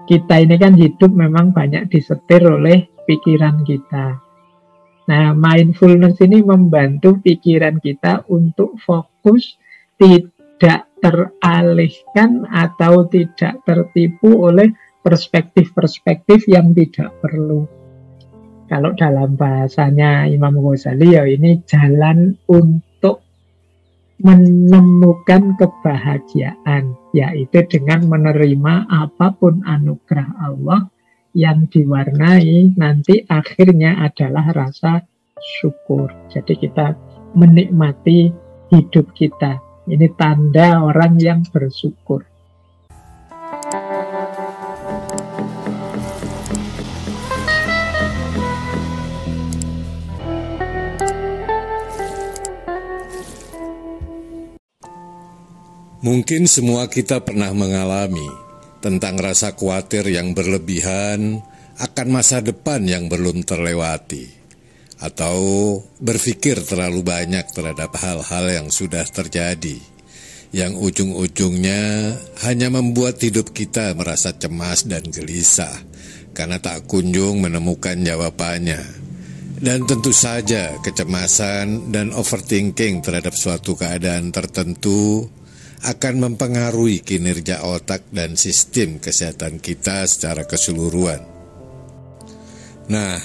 kita ini kan hidup memang banyak disetir oleh pikiran kita. Nah, mindfulness ini membantu pikiran kita untuk fokus, tidak teralihkan atau tidak tertipu oleh perspektif-perspektif yang tidak perlu. Kalau dalam bahasanya Imam Ghazali, ya ini jalan untuk menemukan kebahagiaan, yaitu dengan menerima apapun anugerah Allah yang diwarnai nanti akhirnya adalah rasa syukur. Jadi kita menikmati hidup kita. Ini tanda orang yang bersyukur. Mungkin semua kita pernah mengalami tentang rasa khawatir yang berlebihan akan masa depan yang belum terlewati, atau berpikir terlalu banyak terhadap hal-hal yang sudah terjadi, yang ujung-ujungnya hanya membuat hidup kita merasa cemas dan gelisah karena tak kunjung menemukan jawabannya. Dan tentu saja kecemasan dan overthinking terhadap suatu keadaan tertentu akan mempengaruhi kinerja otak dan sistem kesehatan kita secara keseluruhan. Nah,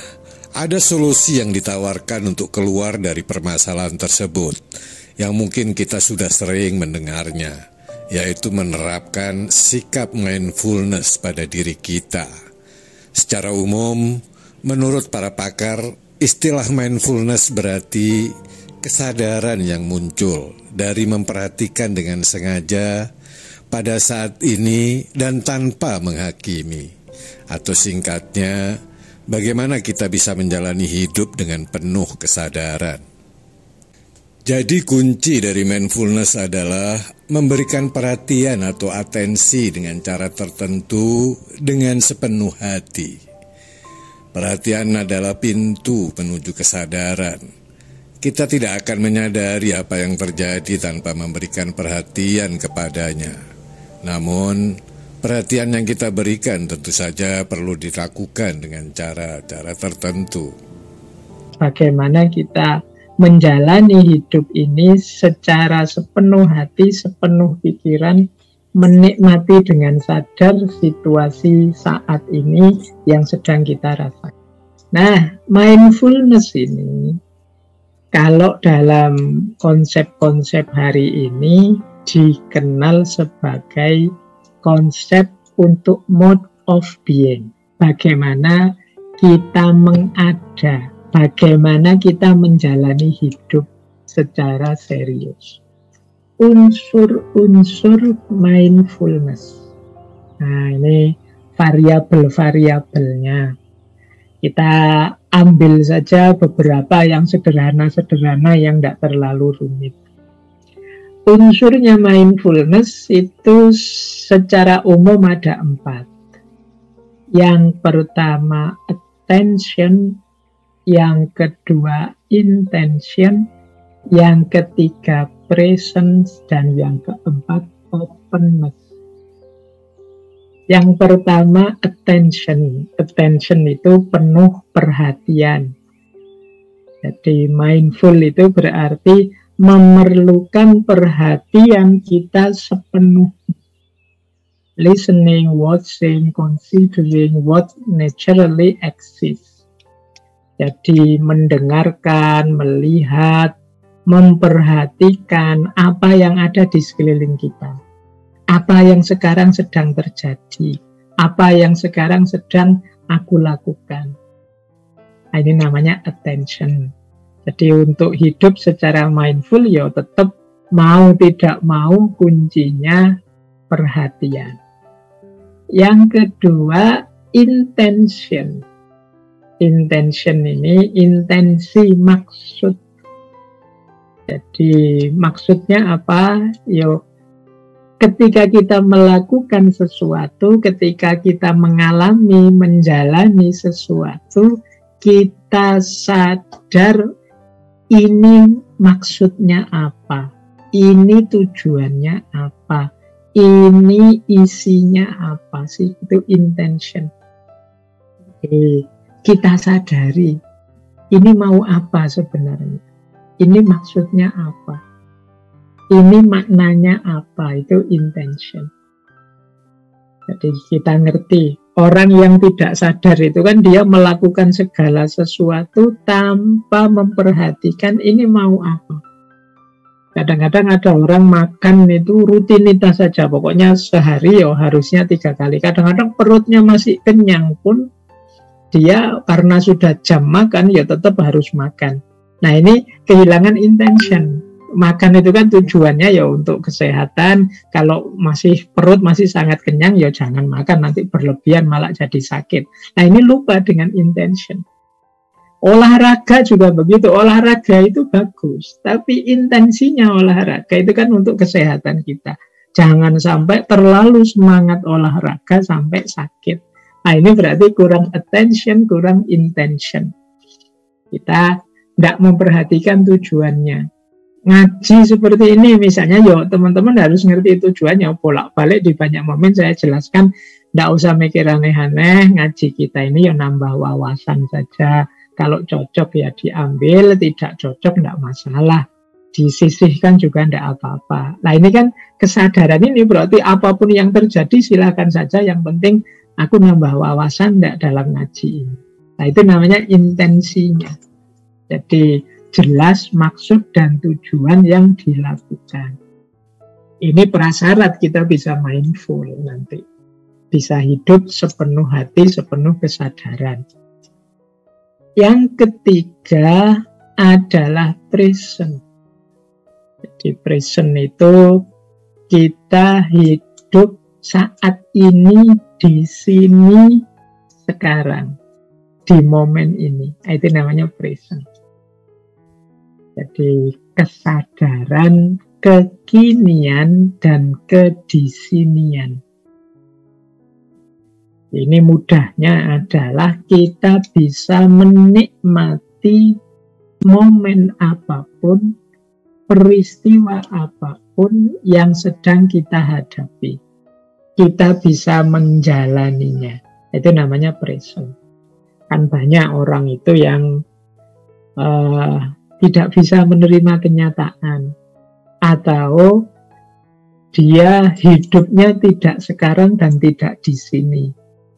ada solusi yang ditawarkan untuk keluar dari permasalahan tersebut, yang mungkin kita sudah sering mendengarnya, yaitu menerapkan sikap mindfulness pada diri kita. Secara umum, menurut para pakar, istilah mindfulness berarti kesadaran yang muncul dari memperhatikan dengan sengaja pada saat ini dan tanpa menghakimi. Atau singkatnya, bagaimana kita bisa menjalani hidup dengan penuh kesadaran. Jadi kunci dari mindfulness adalah memberikan perhatian atau atensi dengan cara tertentu dengan sepenuh hati. Perhatian adalah pintu menuju kesadaran. Kita tidak akan menyadari apa yang terjadi tanpa memberikan perhatian kepadanya. Namun, perhatian yang kita berikan tentu saja perlu dilakukan dengan cara-cara tertentu. Bagaimana kita menjalani hidup ini secara sepenuh hati, sepenuh pikiran, menikmati dengan sadar situasi saat ini yang sedang kita rasakan. Nah, mindfulness ini kalau dalam konsep-konsep hari ini dikenal sebagai konsep untuk mode of being. Bagaimana kita mengada, bagaimana kita menjalani hidup secara serius. Unsur-unsur mindfulness. Nah, ini variabel-variabelnya. Kita ambil saja beberapa yang sederhana-sederhana yang tidak terlalu rumit. Unsurnya mindfulness itu secara umum ada 4. Yang pertama attention, yang kedua intention, yang ketiga presence, dan yang keempat openness. Yang pertama attention. Attention itu penuh perhatian. Jadi mindful itu berarti memerlukan perhatian kita sepenuhnya. Listening, watching, considering what naturally exists. Jadi mendengarkan, melihat, memperhatikan apa yang ada di sekeliling kita. Apa yang sekarang sedang terjadi, apa yang sekarang sedang aku lakukan. Ini namanya attention. Jadi untuk hidup secara mindful ya tetap mau tidak mau kuncinya perhatian. Yang kedua intention. Intention ini intensi, maksud. Jadi maksudnya apa? Yo, ketika kita melakukan sesuatu, ketika kita mengalami, menjalani sesuatu, kita sadar ini maksudnya apa, ini tujuannya apa, ini isinya apa sih? Itu intention. Oke, kita sadari ini mau apa sebenarnya, ini maksudnya apa, ini maknanya apa, itu intention. Jadi kita ngerti, orang yang tidak sadar itu kan dia melakukan segala sesuatu tanpa memperhatikan ini mau apa. Kadang-kadang ada orang makan itu rutinitas saja, pokoknya sehari ya harusnya 3 kali. Kadang-kadang perutnya masih kenyang pun dia karena sudah jam makan ya tetap harus makan. Nah ini kehilangan intention. Makan itu kan tujuannya ya untuk kesehatan. Kalau masih perut masih sangat kenyang ya jangan makan, nanti berlebihan malah jadi sakit. Nah ini lupa dengan intention. Olahraga juga begitu. Olahraga itu bagus, tapi intensinya olahraga itu kan untuk kesehatan kita. Jangan sampai terlalu semangat olahraga sampai sakit. Nah ini berarti kurang attention, kurang intention. Kita tidak memperhatikan tujuannya. Ngaji seperti ini misalnya, yo teman-teman harus ngerti tujuannya. Bolak-balik di banyak momen saya jelaskan, tidak usah mikir aneh-aneh. Ngaji kita ini ya nambah wawasan saja. Kalau cocok ya diambil, tidak cocok tidak masalah. Disisihkan juga tidak apa-apa. Nah ini kan kesadaran ini berarti apapun yang terjadi silakan saja. Yang penting aku nambah wawasan tidak dalam ngaji ini. Nah itu namanya intensinya. Jadi jelas maksud dan tujuan yang dilakukan. Ini prasyarat kita bisa mindful nanti. Bisa hidup sepenuh hati, sepenuh kesadaran. Yang ketiga adalah present. Jadi present itu kita hidup saat ini, di sini, sekarang, di momen ini. Itu namanya present. Jadi kesadaran, kekinian, dan kedisinian. Ini mudahnya adalah kita bisa menikmati momen apapun, peristiwa apapun yang sedang kita hadapi. Kita bisa menjalaninya. Itu namanya present. Kan banyak orang itu yang tidak bisa menerima kenyataan, atau dia hidupnya tidak sekarang dan tidak di sini.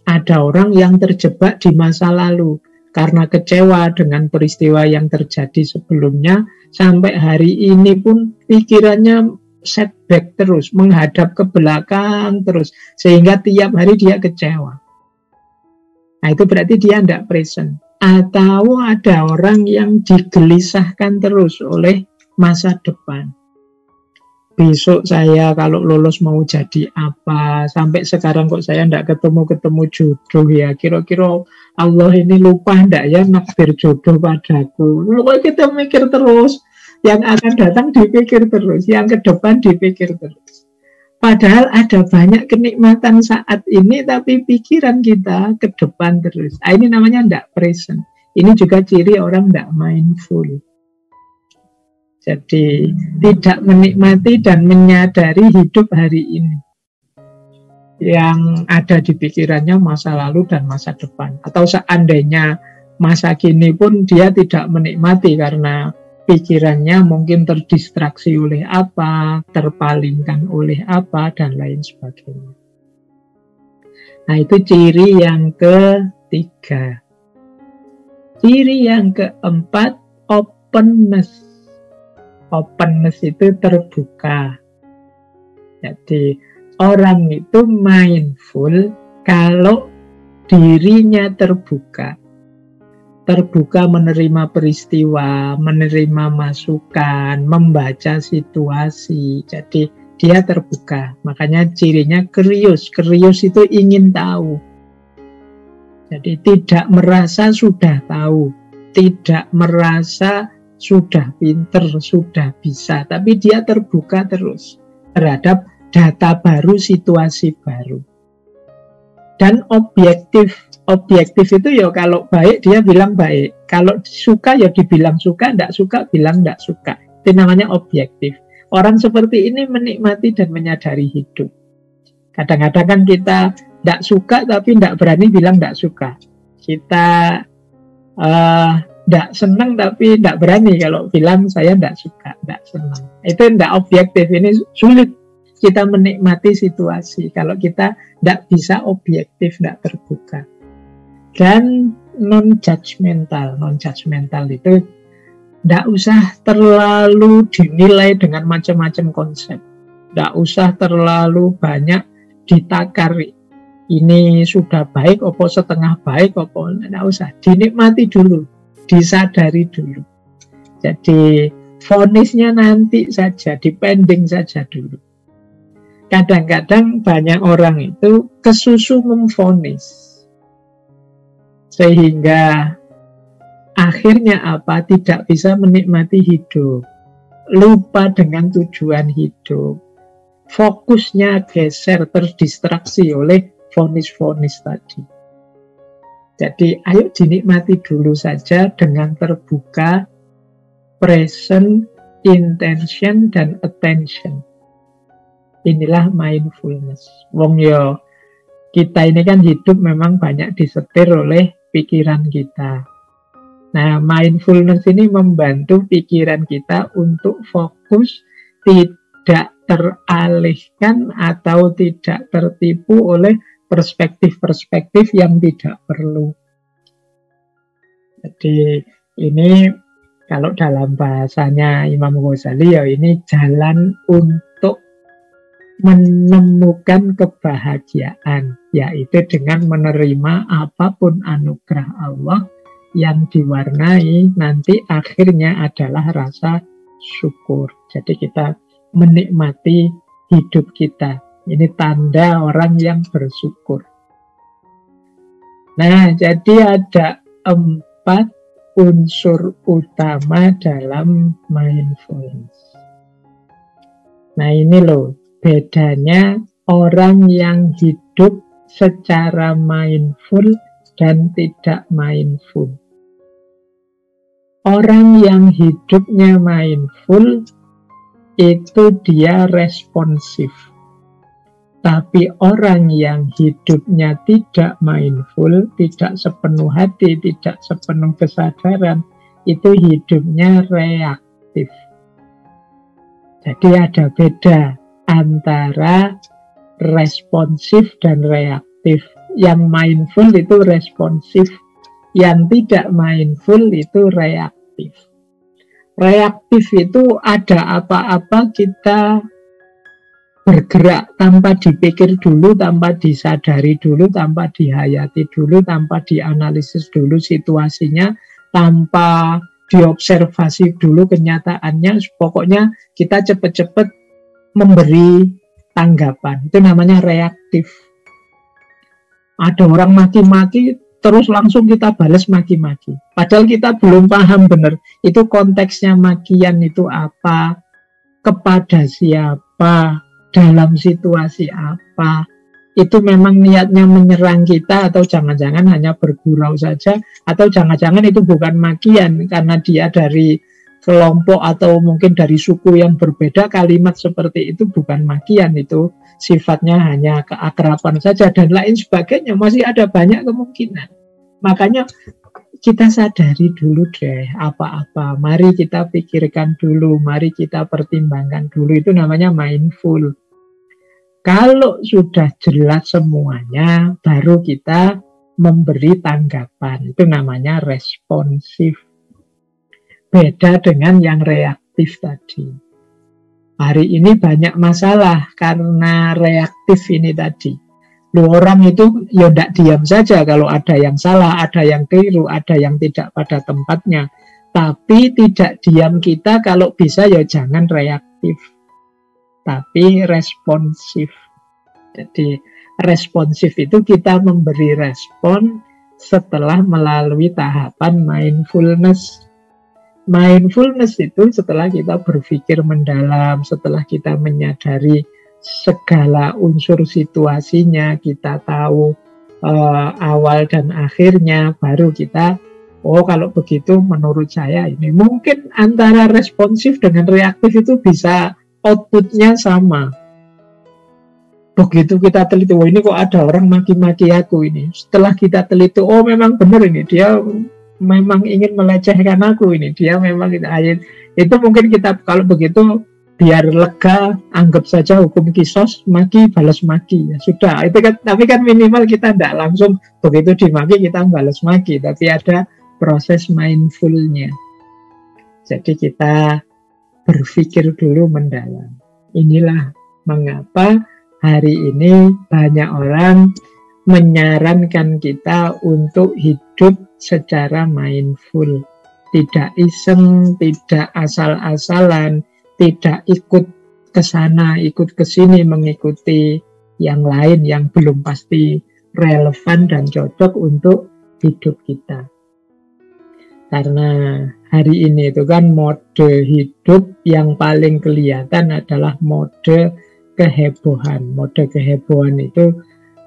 Ada orang yang terjebak di masa lalu karena kecewa dengan peristiwa yang terjadi sebelumnya, sampai hari ini pun pikirannya setback terus, menghadap ke belakang terus, sehingga tiap hari dia kecewa. Nah itu berarti dia tidak present. Atau ada orang yang digelisahkan terus oleh masa depan. Besok saya kalau lulus mau jadi apa, sampai sekarang kok saya tidak ketemu jodoh ya, kira-kira Allah ini lupa tidak ya nakdir jodoh padaku. Lalu kita mikir terus, yang akan datang dipikir terus, yang ke depan dipikir terus. Padahal ada banyak kenikmatan saat ini, tapi pikiran kita ke depan terus. Ini namanya tidak present. Ini juga ciri orang tidak mindful. Jadi tidak menikmati dan menyadari hidup hari ini. Yang ada di pikirannya masa lalu dan masa depan. Atau seandainya masa kini pun dia tidak menikmati karena pikirannya mungkin terdistraksi oleh apa, terpalingkan oleh apa, dan lain sebagainya. Nah itu ciri yang ketiga. Ciri yang keempat, openness. Openness itu terbuka. Jadi orang itu mindful kalau dirinya terbuka. Terbuka menerima peristiwa, menerima masukan, membaca situasi. Jadi dia terbuka. Makanya cirinya curious. Curious itu ingin tahu. Jadi tidak merasa sudah tahu, tidak merasa sudah pinter, sudah bisa, tapi dia terbuka terus terhadap data baru, situasi baru. Dan objektif itu ya kalau baik dia bilang baik, kalau suka ya dibilang suka, tidak suka bilang tidak suka. Itu namanya objektif. Orang seperti ini menikmati dan menyadari hidup. Kadang-kadang kan kita tidak suka tapi tidak berani bilang tidak suka. Kita tidak senang tapi tidak berani kalau bilang saya tidak suka, tidak senang. Itu tidak objektif, ini sulit kita menikmati situasi kalau kita tidak bisa objektif, tidak terbuka. Dan non-judgmental itu tidak usah terlalu dinilai dengan macam-macam konsep, tidak usah terlalu banyak ditakari. Ini sudah baik, opo setengah baik, opo tidak usah, dinikmati dulu, disadari dulu. Jadi vonisnya nanti saja, dipending saja dulu. Kadang-kadang banyak orang itu kesusu memvonis. Sehingga akhirnya apa? Tidak bisa menikmati hidup. Lupa dengan tujuan hidup. Fokusnya geser, terdistraksi oleh vonis-vonis tadi. Jadi ayo dinikmati dulu saja dengan terbuka, present, intention, dan attention. Inilah mindfulness. Wong yo, kita ini kan hidup memang banyak disetir oleh pikiran kita. Nah, mindfulness ini membantu pikiran kita untuk fokus, tidak teralihkan atau tidak tertipu oleh perspektif-perspektif yang tidak perlu. Jadi ini kalau dalam bahasanya Imam Ghazali ya ini jalan untuk menemukan kebahagiaan, yaitu dengan menerima apapun anugerah Allah yang diwarnai nanti akhirnya adalah rasa syukur. Jadi kita menikmati hidup kita. Ini tanda orang yang bersyukur. Nah, jadi ada 4 unsur utama dalam mindfulness. Nah, ini loh bedanya orang yang hidup secara mindful dan tidak mindful. Orang yang hidupnya mindful itu dia responsif. Tapi orang yang hidupnya tidak mindful, tidak sepenuh hati, tidak sepenuh kesadaran, itu hidupnya reaktif. Jadi ada beda antara responsif dan reaktif. Yang mindful itu responsif, yang tidak mindful itu reaktif. Reaktif itu ada apa-apa kita bergerak tanpa dipikir dulu, tanpa disadari dulu, tanpa dihayati dulu, tanpa dianalisis dulu situasinya, tanpa diobservasi dulu kenyataannya. Pokoknya kita cepat-cepat memberi tanggapan. Itu namanya reaktif. Ada orang maki-maki, terus langsung kita balas maki-maki. Padahal kita belum paham benar. Itu konteksnya makian itu apa, kepada siapa, dalam situasi apa. Itu memang niatnya menyerang kita, atau jangan-jangan hanya bergurau saja, atau jangan-jangan itu bukan makian karena dia dari kelompok atau mungkin dari suku yang berbeda. Kalimat seperti itu bukan makian, itu sifatnya hanya keakraban saja dan lain sebagainya. Masih ada banyak kemungkinan. Makanya kita sadari dulu deh apa-apa, mari kita pikirkan dulu, mari kita pertimbangkan dulu. Itu namanya mindful. Kalau sudah jelas semuanya, baru kita memberi tanggapan. Itu namanya responsif. Beda dengan yang reaktif tadi. Hari ini banyak masalah karena reaktif ini tadi. Orang itu ya tidak diam saja kalau ada yang salah, ada yang keliru, ada yang tidak pada tempatnya. Tapi tidak diam kita, kalau bisa ya jangan reaktif, tapi responsif. Jadi responsif itu kita memberi respon setelah melalui tahapan mindfulness. Mindfulness itu setelah kita berpikir mendalam, setelah kita menyadari segala unsur situasinya, kita tahu awal dan akhirnya, baru kita, oh kalau begitu menurut saya ini. Mungkin antara responsif dengan reaktif itu bisa outputnya sama. begitu kita teliti, oh ini kok ada orang maki-maki aku ini. Setelah kita teliti, oh memang benar ini, dia memang ingin melecehkan aku ini, dia memang itu mungkin kita kalau begitu biar lega, anggap saja hukum kisos, maki balas maki, ya sudah. Itu kan, tapi kan minimal kita tidak langsung begitu dimaki kita balas maki, tapi ada proses mindfulnya. Jadi kita berpikir dulu mendalam. Inilah mengapa hari ini banyak orang menyarankan kita untuk hidup secara mindful, tidak iseng, tidak asal-asalan, tidak ikut ke sana, ikut ke sini mengikuti yang lain yang belum pasti relevan dan cocok untuk hidup kita. Karena hari ini itu kan mode hidup yang paling kelihatan adalah mode kehebohan. Mode kehebohan itu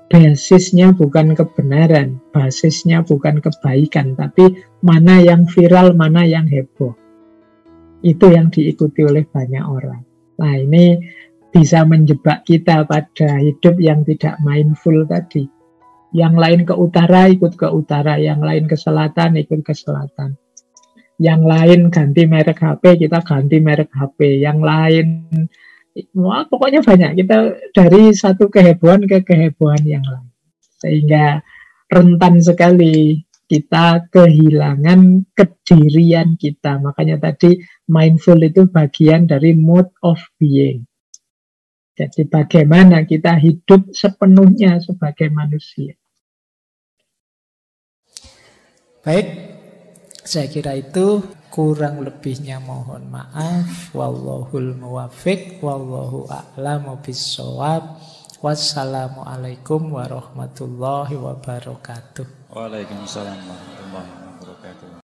basisnya bukan kebenaran, basisnya bukan kebaikan, tapi mana yang viral, mana yang heboh. Itu yang diikuti oleh banyak orang. Nah, ini bisa menjebak kita pada hidup yang tidak mindful tadi. Yang lain ke utara, ikut ke utara. Yang lain ke selatan, ikut ke selatan. Yang lain ganti merek HP, kita ganti merek HP. Yang lain, wah, pokoknya banyak. Kita dari satu kehebohan ke kehebohan yang lain. Sehingga rentan sekali kita kehilangan kedirian kita. Makanya tadi mindful itu bagian dari mode of being. Jadi bagaimana kita hidup sepenuhnya sebagai manusia. Baik, saya kira itu, kurang lebihnya mohon maaf. Wallahul muwaffiq, wallahu a'lamu bissawab. Wassalamualaikum warahmatullahi wabarakatuh. Waalaikumsalam warahmatullahi wabarakatuh.